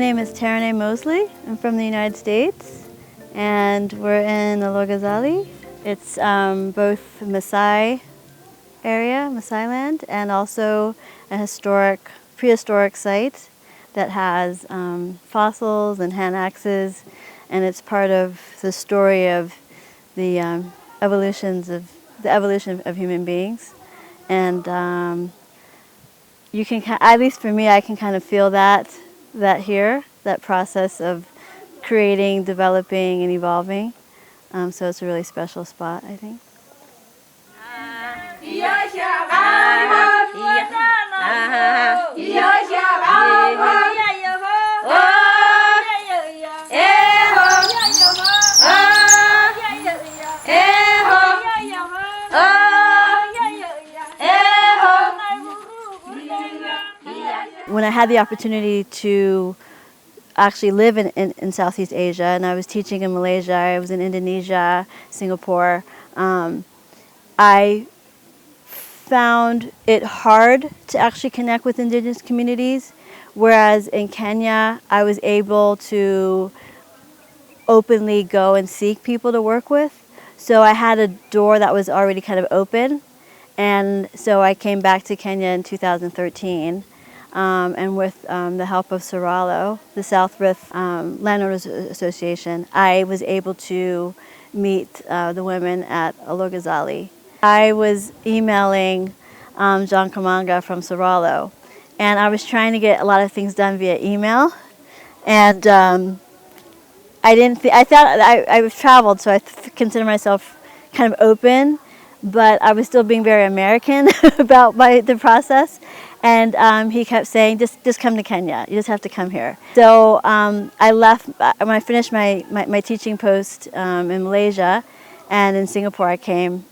name is Tereneh Mosley. I'm from the United States, and we're in Olorgesailie. It's both Maasai area, Maasai land, and also a prehistoric site that has fossils and hand axes, and it's part of the story of the evolution of human beings. And you can, at least for me, I can kind of feel that here, that process of creating, developing, and evolving. So it's a really special spot, I think. When I had the opportunity to actually live in Southeast Asia, and I was teaching in Malaysia, I was in Indonesia, Singapore, I found it hard to actually connect with Indigenous communities, whereas in Kenya, I was able to openly go and seek people to work with. So I had a door that was already kind of open, and so I came back to Kenya in 2013. And with the help of Serralo, the South Rift Landowners Association, I was able to meet the women at Olorgesailie. I was emailing John Kamanga from Serralo, and I was trying to get a lot of things done via email, and I thought I was traveled, so I consider myself kind of open, but I was still being very American about the process. And he kept saying, just come to Kenya. You just have to come here. So I left, when I finished my teaching post in Malaysia, and in Singapore I came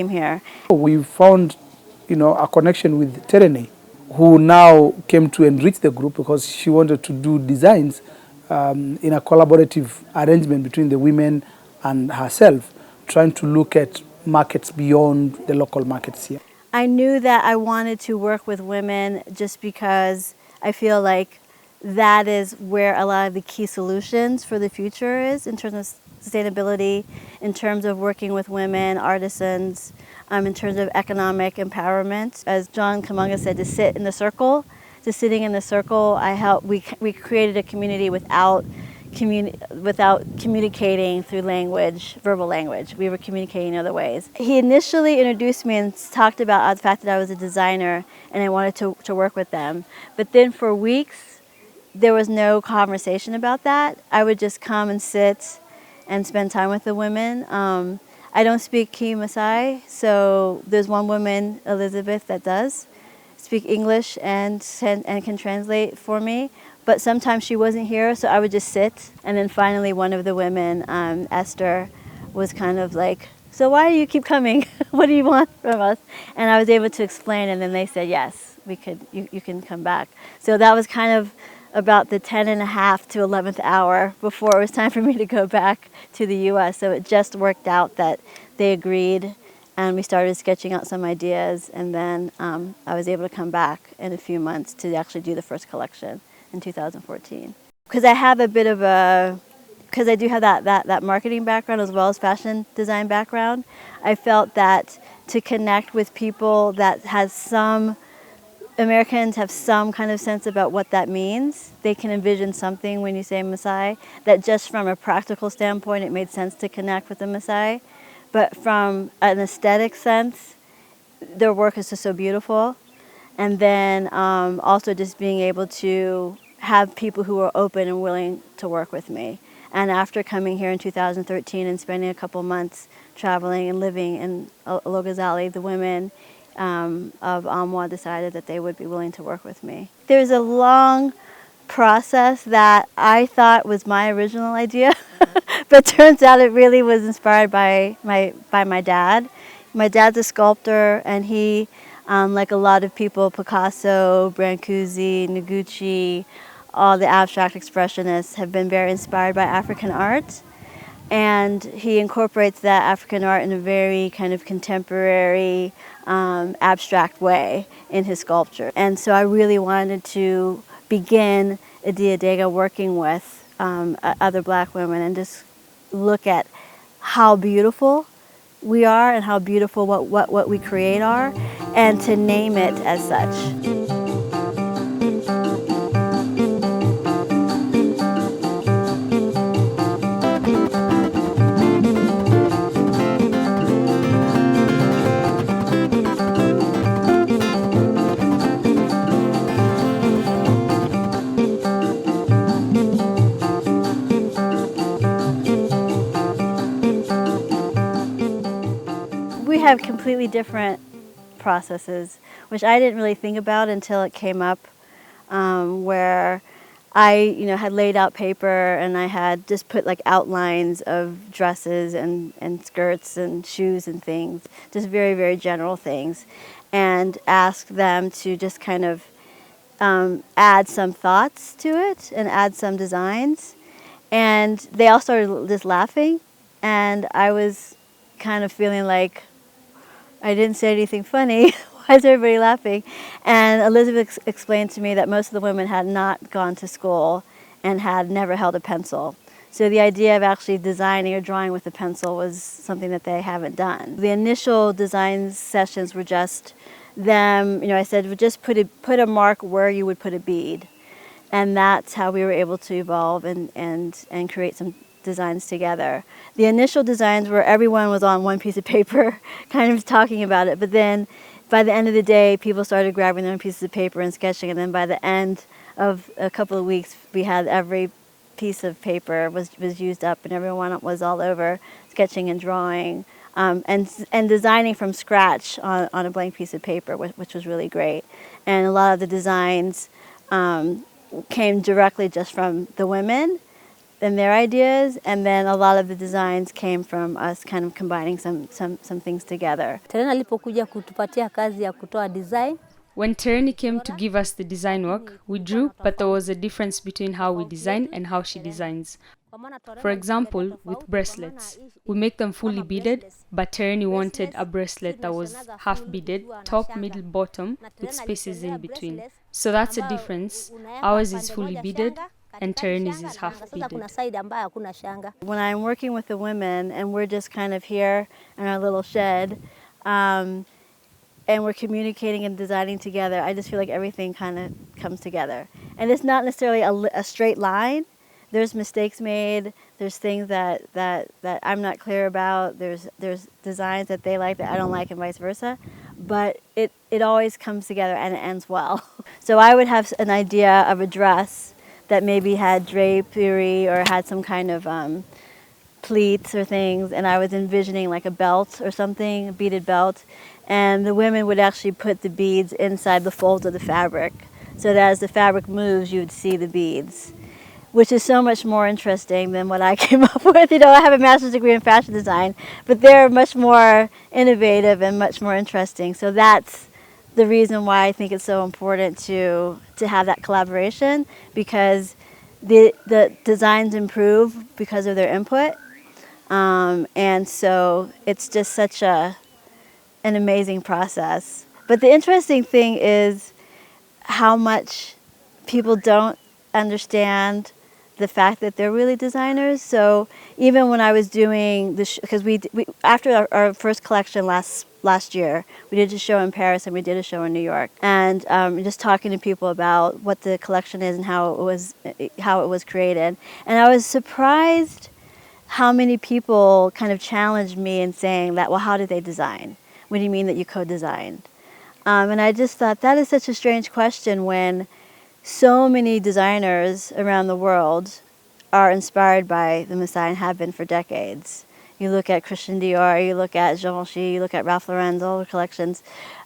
here. We found, a connection with Tereneh, who now came to enrich the group because she wanted to do designs in a collaborative arrangement between the women and herself, trying to look at markets beyond the local markets here. I knew that I wanted to work with women just because I feel like that is where a lot of the key solutions for the future is in terms of sustainability, in terms of working with women, artisans, in terms of economic empowerment. As John Kamanga said, to sit in the circle, sitting in the circle, we created a community without communicating through language, verbal language. We were communicating in other ways. He initially introduced me and talked about the fact that I was a designer and I wanted to work with them. But then for weeks, there was no conversation about that. I would just come and sit and spend time with the women. I don't speak Maasai, so there's one woman, Elizabeth, that does speak English and can translate for me. But sometimes she wasn't here, so I would just sit. And then finally one of the women, Esther, was kind of like, so why do you keep coming? What do you want from us? And I was able to explain, and then they said, yes, you can come back. So that was kind of about the 10.5 to 11th hour before it was time for me to go back to the US. So it just worked out that they agreed, and we started sketching out some ideas, and then I was able to come back in a few months to actually do the first collection in 2014. Because I have a bit of because I do have that marketing background as well as fashion design background, I felt that to connect with people that Americans have some kind of sense about what that means. They can envision something when you say Maasai, that just from a practical standpoint it made sense to connect with the Maasai. But from an aesthetic sense, their work is just so beautiful. And then also just being able to have people who are open and willing to work with me. And after coming here in 2013 and spending a couple months traveling and living in Olorgesailie, the women of OMWA decided that they would be willing to work with me. There's a long process that I thought was my original idea, but turns out it really was inspired by my dad. My dad's a sculptor, and he, like a lot of people, Picasso, Brancusi, Noguchi, all the abstract expressionists have been very inspired by African art. And he incorporates that African art in a very kind of contemporary, abstract way in his sculpture. And so I really wanted to begin Idia'Dega working with other black women and just look at how beautiful we are and how beautiful what we create are, and to name it as such. We have completely different processes, which I didn't really think about until it came up, where I, had laid out paper and I had just put like outlines of dresses and skirts and shoes and things, just very, very general things, and asked them to just kind of add some thoughts to it and add some designs. And they all started just laughing, and I was kind of feeling like I didn't say anything funny. Why is everybody laughing? And Elizabeth explained to me that most of the women had not gone to school and had never held a pencil. So the idea of actually designing or drawing with a pencil was something that they haven't done. The initial design sessions were just them, I said, just put a mark where you would put a bead. And that's how we were able to evolve and create some designs together. The initial designs were everyone was on one piece of paper kind of talking about it, but then by the end of the day people started grabbing their own pieces of paper and sketching, and then by the end of a couple of weeks we had every piece of paper was used up and everyone was all over sketching and drawing and designing from scratch on a blank piece of paper, which was really great. And a lot of the designs came directly just from the women and their ideas, and then a lot of the designs came from us kind of combining some things together. Tereneh alipokuja kutupatia kazi ya kutoa design. When Tereneh came to give us the design work, we drew, but there was a difference between how we design and how she designs. For example, with bracelets, we make them fully beaded, but Tereneh wanted a bracelet that was half beaded, top, middle, bottom, with spaces in between. So that's a difference. Ours is fully beaded, and Tereneh's is half beaded. When I'm working with the women and we're just kind of here in our little shed, and we're communicating and designing together, I just feel like everything kind of comes together. And it's not necessarily a straight line. There's mistakes made. There's things that I'm not clear about. There's designs that they like that I don't like, and vice versa. But it always comes together and it ends well. So I would have an idea of a dress that maybe had drapery or had some kind of pleats or things, and I was envisioning like a belt or something, a beaded belt, and the women would actually put the beads inside the folds of the fabric, so that as the fabric moves you would see the beads, which is so much more interesting than what I came up with. I have a master's degree in fashion design, but they're much more innovative and much more interesting. So that's the reason why I think it's so important to have that collaboration, because the designs improve because of their input. And so it's just such an amazing process. But the interesting thing is how much people don't understand the fact that they're really designers. So even when I was doing this, because we after our first collection last year, we did a show in Paris and we did a show in New York, and just talking to people about what the collection is and how it was created, and I was surprised how many people kind of challenged me in saying that, well, how did they design? What do you mean that you co-designed? And I just thought that is such a strange question when so many designers around the world are inspired by the Maasai and have been for decades. You look at Christian Dior, you look at Givenchy, you look at Ralph Lauren's, all the collections,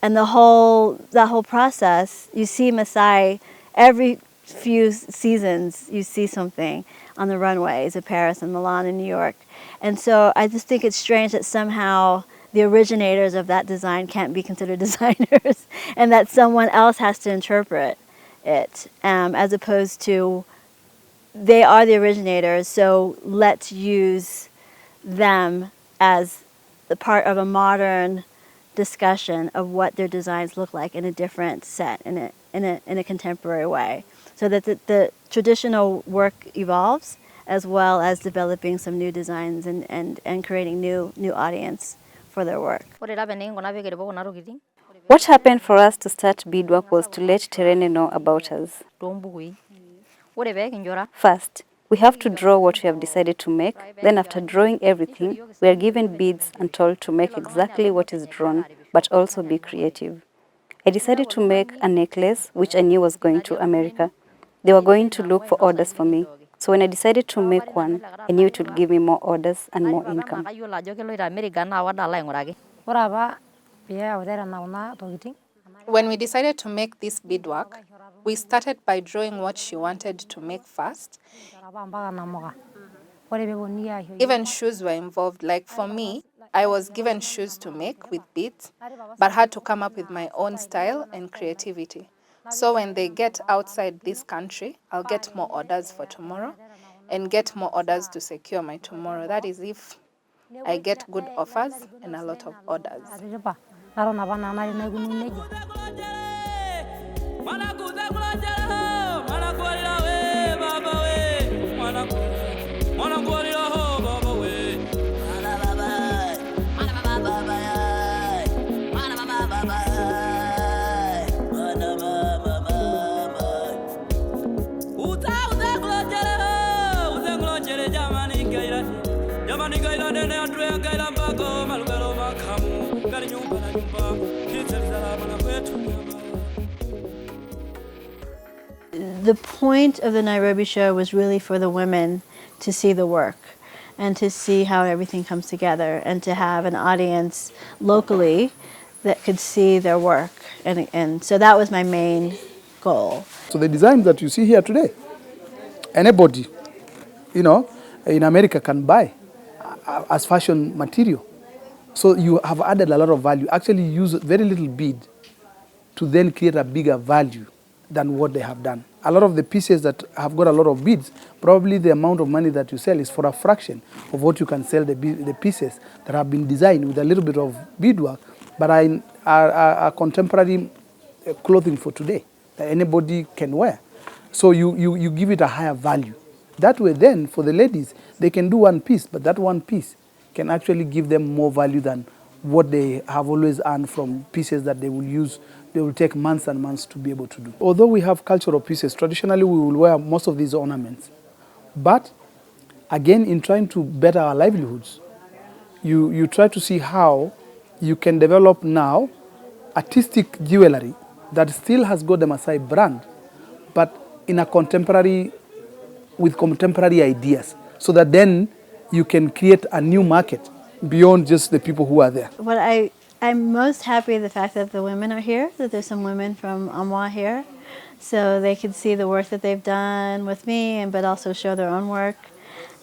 and that whole process, you see Maasai every few seasons, you see something on the runways of Paris and Milan and New York. And so I just think it's strange that somehow the originators of that design can't be considered designers and that someone else has to interpret it, as opposed to they are the originators, so let's use them as the part of a modern discussion of what their designs look like in a different set, in a contemporary way. so that the traditional work evolves, as well as developing some new designs and creating new audience for their work. What happened for us to start Beadwork was to let Tereneh know about us. First, we have to draw what we have decided to make. Then after drawing everything, we are given beads and told to make exactly what is drawn, but also be creative. I decided to make a necklace, which I knew was going to America. They were going to look for orders for me. So when I decided to make one, I knew it would give me more orders and more income. When we decided to make this beadwork, we started by drawing what she wanted to make first. Even shoes were involved. Like for me, I was given shoes to make with beads, but had to come up with my own style and creativity. So when they get outside this country, I'll get more orders for tomorrow and get more orders to secure my tomorrow. That is if I get good offers and a lot of orders. The point of the Nairobi show was really for the women to see the work and to see how everything comes together and to have an audience locally that could see their work. And so that was my main goal. So the designs that you see here today, anybody, in America can buy as fashion material. So you have added a lot of value. Actually use very little bead to then create a bigger value than what they have done. A lot of the pieces that have got a lot of beads, probably the amount of money that you sell is for a fraction of what you can sell the pieces that have been designed with a little bit of beadwork, but are contemporary clothing for today that anybody can wear. So you give it a higher value. That way then, for the ladies, they can do one piece, but that one piece can actually give them more value than what they have always earned from pieces that they will use. They will take months and months to be able to do. Although we have cultural pieces, traditionally we will wear most of these ornaments. But again, in trying to better our livelihoods, you try to see how you can develop now artistic jewelry that still has got the Maasai brand, but in a with contemporary ideas, so that then you can create a new market beyond just the people who are there. What I'm most happy the fact that the women are here, that there's some women from OMWA here, so they can see the work that they've done with me, but also show their own work.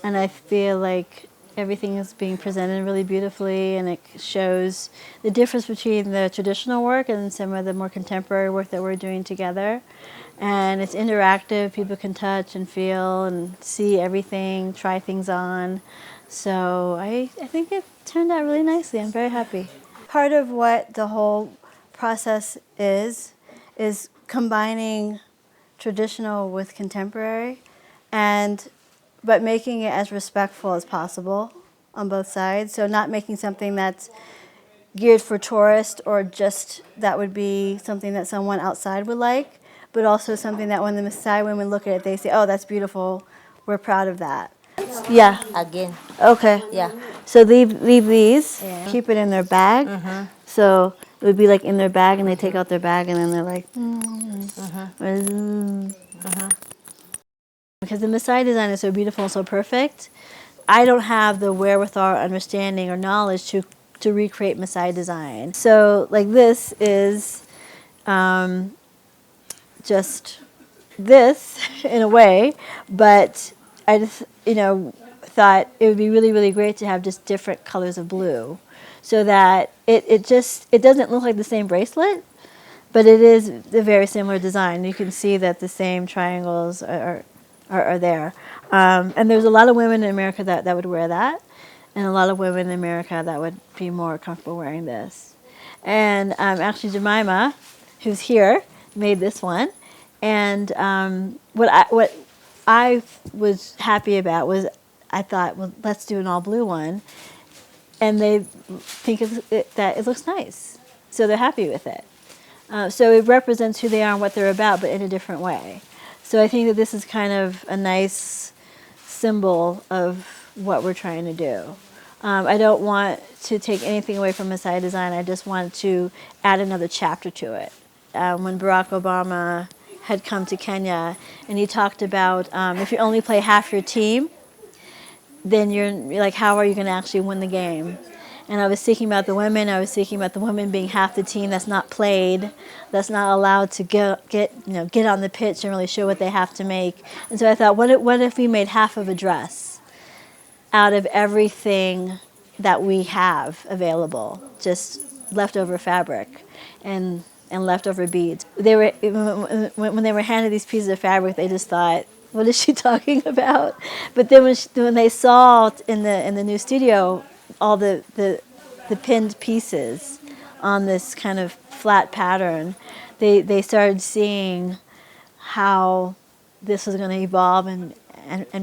And I feel like everything is being presented really beautifully, and it shows the difference between the traditional work and some of the more contemporary work that we're doing together. And it's interactive, people can touch and feel and see everything, try things on. So I think it turned out really nicely. I'm very happy. Part of what the whole process is combining traditional with contemporary, but making it as respectful as possible on both sides. So not making something that's geared for tourists or just that would be something that someone outside would like, but also something that when the Maasai women look at it, they say, oh, that's beautiful, we're proud of that. Yeah. Again. Okay. Yeah. So leave these, keep it in their bag. So it would be like in their bag, and they take out their bag, and then they're like, Because the Maasai design is so beautiful and so perfect, I don't have the wherewithal, understanding, or knowledge to recreate Maasai design. So like this is just this in a way, but I just, thought it would be really, really great to have just different colors of blue, so that it doesn't look like the same bracelet, but it is a very similar design. You can see that the same triangles are there. And there's a lot of women in America that would wear that, and a lot of women in America that would be more comfortable wearing this. And actually Jemima, who's here, made this one. And what I was happy about was I thought, well, let's do an all blue one, and they think that it looks nice, so they're happy with it. So it represents who they are and what they're about, but in a different way. So I think that this is kind of a nice symbol of what we're trying to do. I don't want to take anything away from Maasai design. I just want to add another chapter to it. When Barack Obama had come to Kenya, and he talked about if you only play half your team, then you're like, how are you going to actually win the game? And I was thinking about the women. I was thinking about the women being half the team that's not played, that's not allowed to get on the pitch and really show what they have to make. And so I thought, what if we made half of a dress out of everything that we have available, just leftover fabric and leftover beads. They were when they were handed these pieces of fabric, they just thought, what is she talking about? But then when they saw in the new studio all the pinned pieces on this kind of flat pattern, they started seeing how this was going to evolve and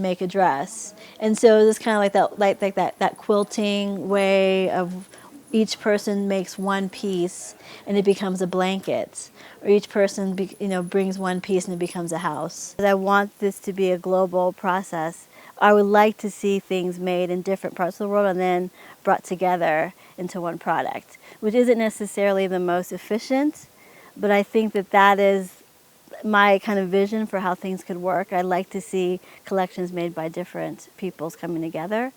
make a dress. And so it was kind of like that quilting way of each person makes one piece and it becomes a blanket, or each person brings one piece and it becomes a house. I want this to be a global process. I would like to see things made in different parts of the world and then brought together into one product, which isn't necessarily the most efficient, but I think that is my kind of vision for how things could work. I'd like to see collections made by different peoples coming together.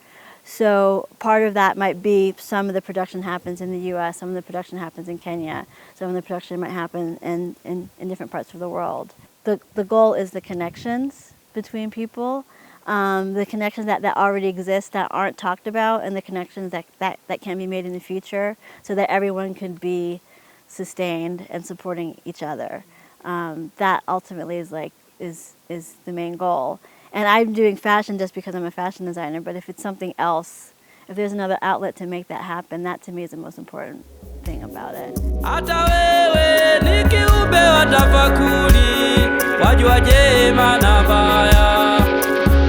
So part of that might be some of the production happens in the U.S., some of the production happens in Kenya, some of the production might happen in different parts of the world. The goal is the connections between people, the connections that already exist that aren't talked about, and the connections that can be made in the future, so that everyone can be sustained and supporting each other. That ultimately is the main goal. And I'm doing fashion just because I'm a fashion designer, but if it's something else, if there's another outlet to make that happen, that to me is the most important thing about it.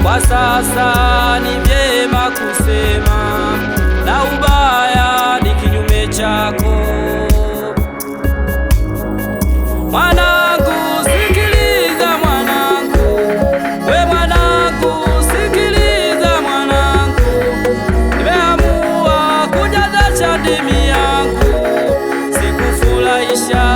Kwa sasa ni vyema kusema na ubaya ni kinyume chako. Mwanangu sikiliza mwanangu, we mwanangu sikiliza mwanangu, nimeamua kujaza chadimi yangu, sikufurahisha